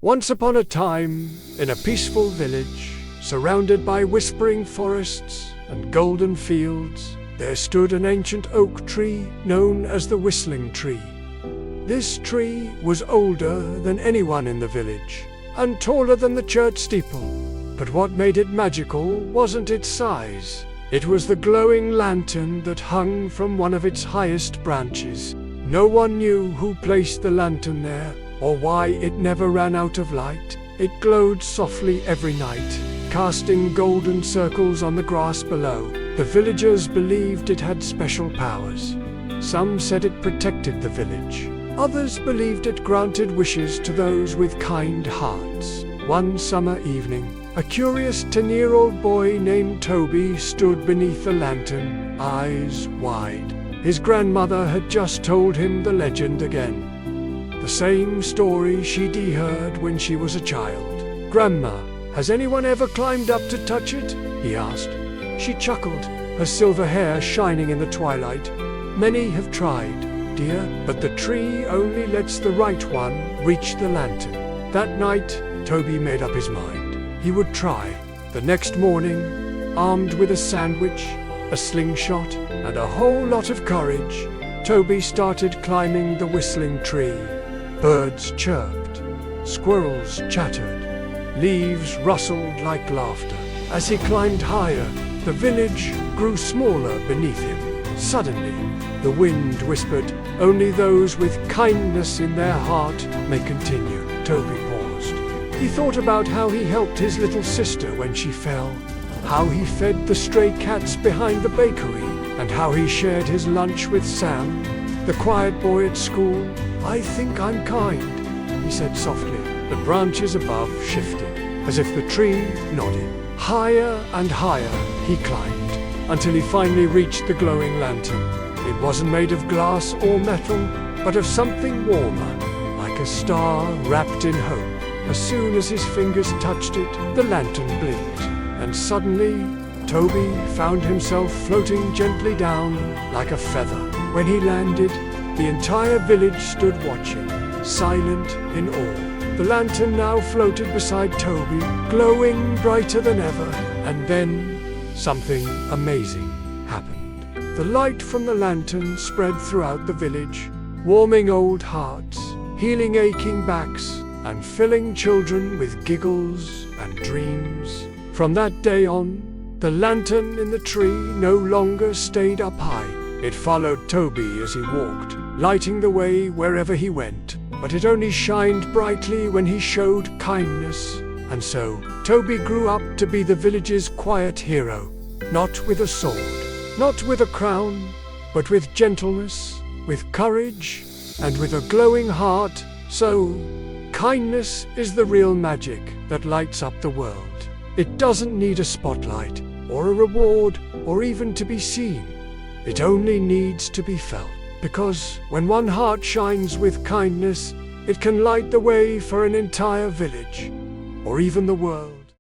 Once upon a time, in a peaceful village, surrounded by whispering forests and golden fields, there stood an ancient oak tree known as the Whistling Tree. This tree was older than anyone in the village, and taller than the church steeple. But what made it magical wasn't its size. It was the glowing lantern that hung from one of its highest branches. No one knew who placed the lantern there, or why it never ran out of light. It glowed softly every night, casting golden circles on the grass below. The villagers believed it had special powers. Some said it protected the village. Others believed it granted wishes to those with kind hearts. One summer evening, a curious 10-year-old boy named Toby stood beneath the lantern, eyes wide. His grandmother had just told him the legend again. The same story she'd heard when she was a child. "Grandma, has anyone ever climbed up to touch it?" he asked. She chuckled, her silver hair shining in the twilight. "Many have tried, dear, but the tree only lets the right one reach the lantern." That night, Toby made up his mind. He would try. The next morning, armed with a sandwich, a slingshot, and a whole lot of courage, Toby started climbing the whistling tree. Birds chirped, squirrels chattered, leaves rustled like laughter. As he climbed higher, the village grew smaller beneath him. Suddenly, the wind whispered, "Only those with kindness in their heart may continue." Toby paused. He thought about how he helped his little sister when she fell, how he fed the stray cats behind the bakery, and how he shared his lunch with Sam, the quiet boy at school. "I think I'm kind," he said softly. The branches above shifted, as if the tree nodded. Higher and higher he climbed, until he finally reached the glowing lantern. It wasn't made of glass or metal, but of something warmer, like a star wrapped in hope. As soon as his fingers touched it, the lantern blinked, and suddenly Toby found himself floating gently down like a feather. When he landed, the entire village stood watching, silent in awe. The lantern now floated beside Toby, glowing brighter than ever. And then something amazing happened. The light from the lantern spread throughout the village, warming old hearts, healing aching backs, and filling children with giggles and dreams. From that day on, the lantern in the tree no longer stayed up high. It followed Toby as he walked, lighting the way wherever he went. But it only shined brightly when he showed kindness. And so, Toby grew up to be the village's quiet hero, not with a sword, not with a crown, but with gentleness, with courage, and with a glowing heart. So, kindness is the real magic that lights up the world. It doesn't need a spotlight, or a reward, or even to be seen. It only needs to be felt. Because when one heart shines with kindness, it can light the way for an entire village, or even the world.